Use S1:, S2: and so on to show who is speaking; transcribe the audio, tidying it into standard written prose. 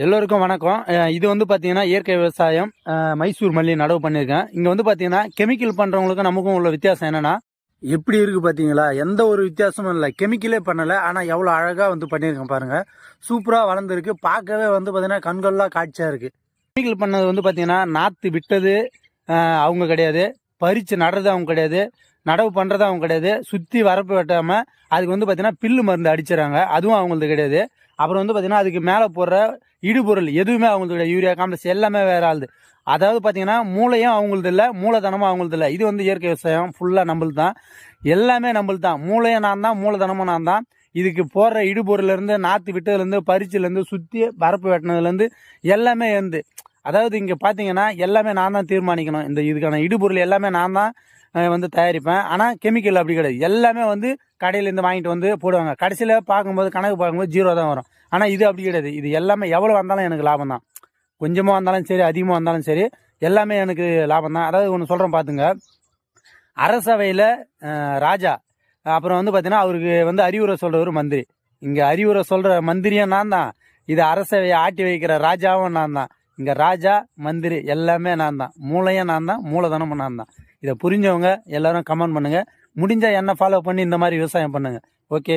S1: எல்லோருக்கும் வணக்கம். இது வந்து பார்த்தீங்கன்னா இயற்கை விவசாயம். மைசூர் மல்லி நடவு பண்ணியிருக்கேன். இங்கே வந்து பார்த்தீங்கன்னா கெமிக்கல் பண்ணுறவங்களுக்கும் நமக்கும் உள்ள வித்தியாசம் என்னன்னா, எப்படி இருக்குது பார்த்தீங்களா? எந்த ஒரு வித்தியாசமும் இல்லை. கெமிக்கலே பண்ணலை, ஆனால் எவ்வளோ அழகாக வந்து பண்ணியிருக்கேன் பாருங்கள். சூப்பராக வளர்ந்துருக்கு. பார்க்கவே வந்து பார்த்தீங்கன்னா கண்கொள்ளா காட்சியாக இருக்குது. கெமிக்கல் பண்ணது வந்து பார்த்தீங்கன்னா நாற்று விட்டது அவங்க கிடையாது, பறித்து நடுறது அவங்க கிடையாது, நடவு பண்ணுறது அவங்க கிடையாது, சுற்றி வரப்பு வெட்டாமல் அதுக்கு வந்து பார்த்தீங்கன்னா பில்லு மருந்து அடிச்சிடறாங்க, அதுவும் அவங்களது கிடையாது. அப்புறம் வந்து பார்த்தீங்கன்னா அதுக்கு மேலே போடுற இடுபொருள் எதுவுமே அவங்களது கிடையாது. யூரியா காம்ப்ளெக்ஸ் எல்லாமே வேற ஆளுது. அதாவது பார்த்தீங்கன்னா மூளையும் அவங்களது இல்லை, மூலதனமும் அவங்களது இல்லை. இது வந்து இயற்கை விவசாயம் ஃபுல்லாக நம்மளுது தான். எல்லாமே நம்மளுது தான். மூளையும் நான் தான், மூலதனமும் நான் தான். இதுக்கு போடுற இடுபொருள்லேருந்து நாற்று விட்டதுலேருந்து பறிச்சுலேருந்து சுற்றி வரப்பு வெட்டினதுலேருந்து எல்லாமே இருந்து, அதாவது இங்கே பார்த்தீங்கன்னா எல்லாமே நான் தான் தீர்மானிக்கணும். இதுக்கான இடுபொருள் எல்லாமே நான் தான் வந்து தயாரிப்பேன். ஆனால் கெமிக்கல் அப்படி கிடையாது. எல்லாமே வந்து கடையிலேருந்து வாங்கிட்டு வந்து போடுவாங்க. கடைசியில் பார்க்கும்போது கணக்கு பார்க்கும்போது 0 தான் வரும். ஆனால் இது அப்படி கிடையாது. இது எல்லாமே எவ்வளோ வந்தாலும் எனக்கு லாபம் தான். கொஞ்சமாக வந்தாலும் சரி, அதிகமாக வந்தாலும் சரி, எல்லாமே எனக்கு லாபம் தான். அதாவது ஒன்று சொல்கிறேன் பார்த்துங்க. அரசவையில் ராஜா, அப்புறம் வந்து பார்த்தீங்கன்னா அவருக்கு வந்து அறிவுரை சொல்கிறவர் மந்திரி. இங்கே அறிவுரை சொல்கிற மந்திரியும் நான் தான், இது அரசவையை ஆட்டி வைக்கிற ராஜாவும் நான் தான். இங்கே ராஜா மந்திரி எல்லாமே நான் தான். மூளையும் நான் தான், மூலதனமும் நான் தான். இதை புரிஞ்சவங்க எல்லாரும் கமெண்ட் பண்ணுங்கள். முடிஞ்சால் என்ன ஃபாலோ பண்ணி இந்த மாதிரி விவசாயம் பண்ணுங்கள். ஓகே.